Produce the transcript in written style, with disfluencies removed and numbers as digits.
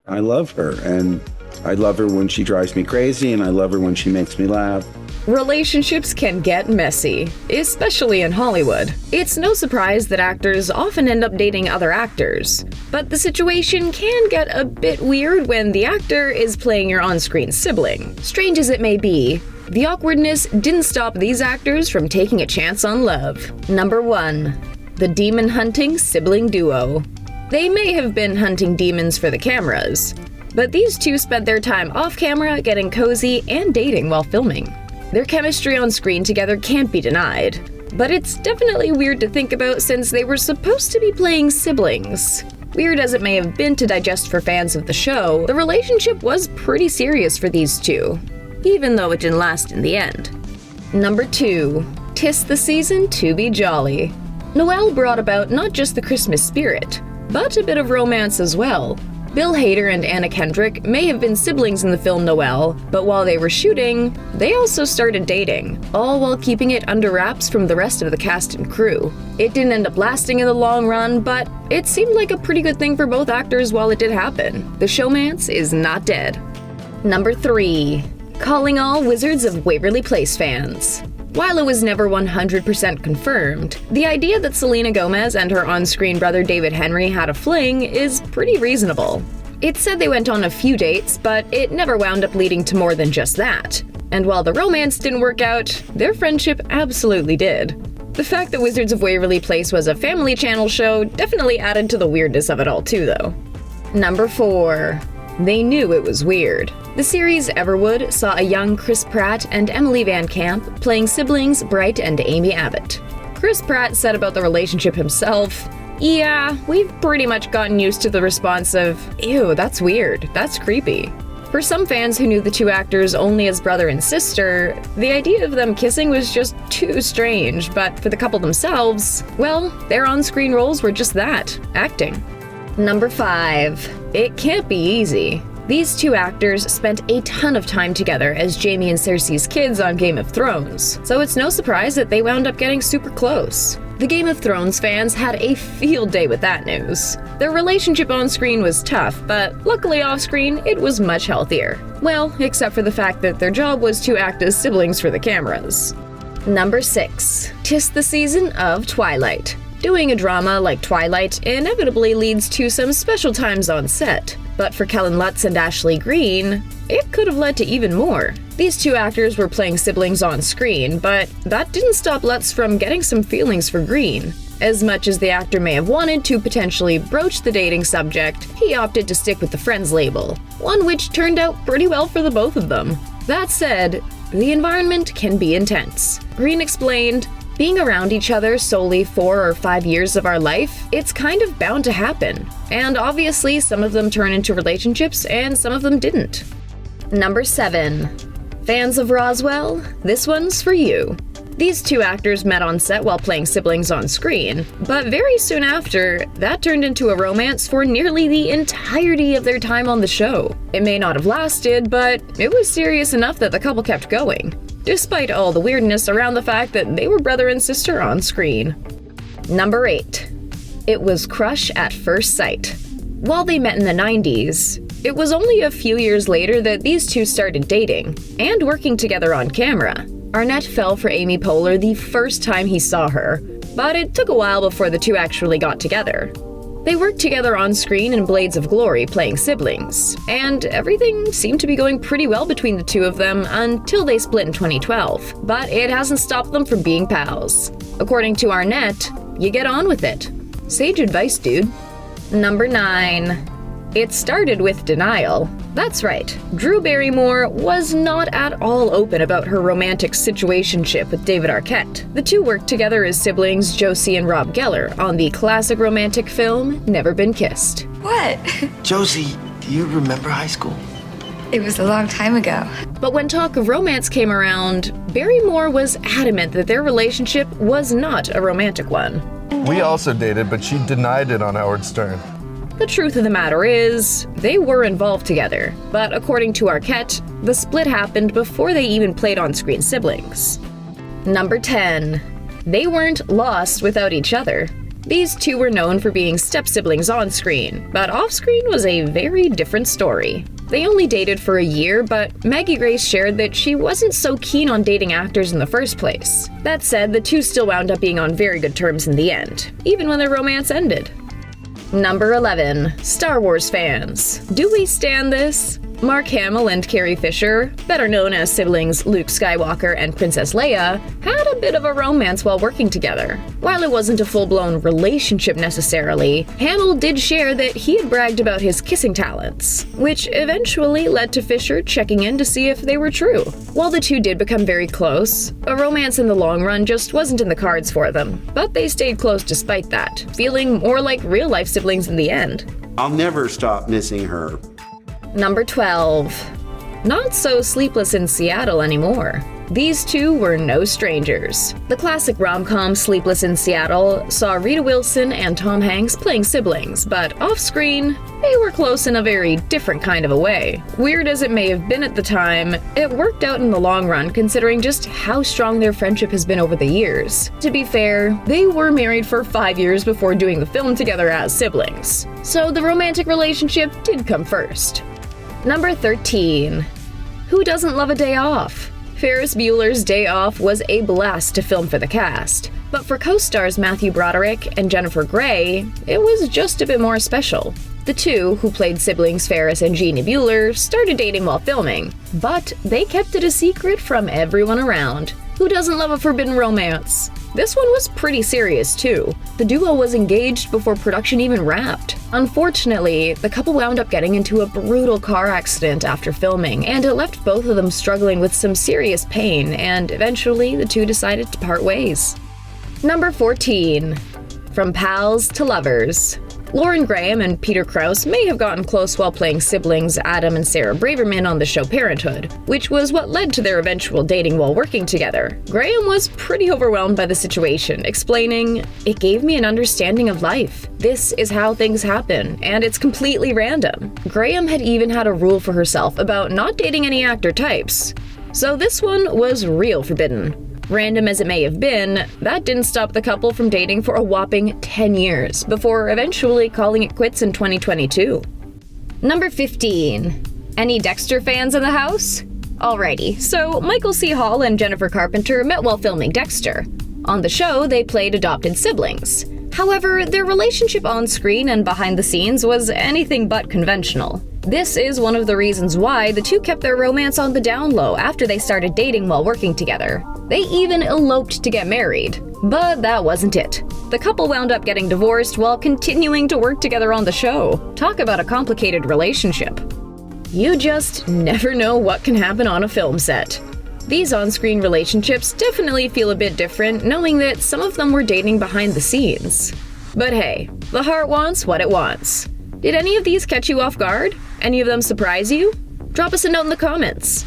I love her, and I love her when she drives me crazy, and I love her when she makes me laugh. Relationships can get messy, especially in Hollywood. It's no surprise that actors often end up dating other actors. But the situation can get a bit weird when the actor is playing your on-screen sibling. Strange as it may be, the awkwardness didn't stop these actors from taking a chance on love. Number 1. The demon-hunting sibling duo. They may have been hunting demons for the cameras, but these two spent their time off-camera getting cozy and dating while filming. Their chemistry on screen together can't be denied, but it's definitely weird to think about since they were supposed to be playing siblings. Weird as it may have been to digest for fans of the show, the relationship was pretty serious for these two, even though it didn't last in the end. Number 2. 'Tis the season to be jolly. Noel brought about not just the Christmas spirit, but a bit of romance as well. Bill Hader and Anna Kendrick may have been siblings in the film Noel, but while they were shooting, they also started dating, all while keeping it under wraps from the rest of the cast and crew. It didn't end up lasting in the long run, but it seemed like a pretty good thing for both actors while it did happen. The showmance is not dead. Number 3. Calling all Wizards of Waverly Place fans. While it was never 100% confirmed, the idea that Selena Gomez and her on-screen brother David Henrie had a fling is pretty reasonable. It said they went on a few dates, but it never wound up leading to more than just that. And while the romance didn't work out, their friendship absolutely did. The fact that Wizards of Waverly Place was a Family Channel show definitely added to the weirdness of it all too, though. Number 4. They knew it was weird. The series Everwood saw a young Chris Pratt and Emily VanCamp playing siblings Bright and Amy Abbott. Chris Pratt said about the relationship himself, "Yeah, we've pretty much gotten used to the response of, 'Ew, that's weird, that's creepy.'" For some fans who knew the two actors only as brother and sister, the idea of them kissing was just too strange, but for the couple themselves, well, their on-screen roles were just that, acting. Number 5. It can't be easy. These two actors spent a ton of time together as Jaime and Cersei's kids on Game of Thrones, so it's no surprise that they wound up getting super close. The Game of Thrones fans had a field day with that news. Their relationship on screen was tough, but luckily off screen, it was much healthier. Well, except for the fact that their job was to act as siblings for the cameras. Number 6. 'Tis the season of Twilight. Doing a drama like Twilight inevitably leads to some special times on set, but for Kellan Lutz and Ashley Greene, it could have led to even more. These two actors were playing siblings on screen, but that didn't stop Lutz from getting some feelings for Greene. As much as the actor may have wanted to potentially broach the dating subject, he opted to stick with the Friends label, one which turned out pretty well for the both of them. That said, the environment can be intense. Greene explained, "Being around each other solely 4 or 5 years of our life, it's kind of bound to happen. And obviously some of them turn into relationships and some of them didn't." Number 7. Fans of Roswell, this one's for you. These two actors met on set while playing siblings on screen, but very soon after, that turned into a romance for nearly the entirety of their time on the show. It may not have lasted, but it was serious enough that the couple kept going, despite all the weirdness around the fact that they were brother and sister on screen. Number 8. It was crush at first sight. While they met in the 90s, it was only a few years later that these two started dating and working together on camera. Arnett fell for Amy Poehler the first time he saw her, but it took a while before the two actually got together. They worked together on screen in Blades of Glory playing siblings, and everything seemed to be going pretty well between the two of them until they split in 2012, but it hasn't stopped them from being pals. According to Arnett, you get on with it. Sage advice, dude. Number 9. It started with denial. That's right, Drew Barrymore was not at all open about her romantic situationship with David Arquette. The two worked together as siblings Josie and Rob Geller on the classic romantic film Never Been Kissed. What? Josie, do you remember high school? It was a long time ago. But when talk of romance came around, Barrymore was adamant that their relationship was not a romantic one. We also dated, but she denied it on Howard Stern. The truth of the matter is, they were involved together, but according to Arquette, the split happened before they even played on-screen siblings. Number 10. They weren't lost without each other. These two were known for being step-siblings on screen, but off-screen was a very different story. They only dated for a year, but Maggie Grace shared that she wasn't so keen on dating actors in the first place. That said, the two still wound up being on very good terms in the end, even when their romance ended. Number 11. Star Wars fans. Do we stand this? Mark Hamill and Carrie Fisher, better known as siblings Luke Skywalker and Princess Leia, had a bit of a romance while working together. While it wasn't a full-blown relationship necessarily, Hamill did share that he had bragged about his kissing talents, which eventually led to Fisher checking in to see if they were true. While the two did become very close, a romance in the long run just wasn't in the cards for them, but they stayed close despite that, feeling more like real-life siblings in the end. I'll never stop missing her. Number 12. Not so Sleepless in Seattle anymore. These two were no strangers. The classic rom-com Sleepless in Seattle saw Rita Wilson and Tom Hanks playing siblings, but off-screen, they were close in a very different kind of a way. Weird as it may have been at the time, it worked out in the long run considering just how strong their friendship has been over the years. To be fair, they were married for 5 years before doing the film together as siblings, so the romantic relationship did come first. Number 13. Who doesn't love a day off? Ferris Bueller's Day Off was a blast to film for the cast, but for co-stars Matthew Broderick and Jennifer Grey, it was just a bit more special. The two, who played siblings Ferris and Jeannie Bueller, started dating while filming, but they kept it a secret from everyone around. Who doesn't love a forbidden romance? This one was pretty serious too. The duo was engaged before production even wrapped. Unfortunately, the couple wound up getting into a brutal car accident after filming, and it left both of them struggling with some serious pain, and eventually the two decided to part ways. Number 14. From pals to lovers. Lauren Graham and Peter Krause may have gotten close while playing siblings Adam and Sarah Braverman on the show Parenthood, which was what led to their eventual dating while working together. Graham was pretty overwhelmed by the situation, explaining, "It gave me an understanding of life. This is how things happen, and it's completely random." Graham had even had a rule for herself about not dating any actor types. So this one was real forbidden. Random as it may have been, that didn't stop the couple from dating for a whopping 10 years, before eventually calling it quits in 2022. Number 15. Any Dexter fans in the house? Alrighty, so Michael C. Hall and Jennifer Carpenter met while filming Dexter. On the show, they played adopted siblings. However, their relationship on screen and behind the scenes was anything but conventional. This is one of the reasons why the two kept their romance on the down low after they started dating while working together. They even eloped to get married. But that wasn't it. The couple wound up getting divorced while continuing to work together on the show. Talk about a complicated relationship. You just never know what can happen on a film set. These on-screen relationships definitely feel a bit different, knowing that some of them were dating behind the scenes. But hey, the heart wants what it wants. Did any of these catch you off guard? Any of them surprise you? Drop us a note in the comments.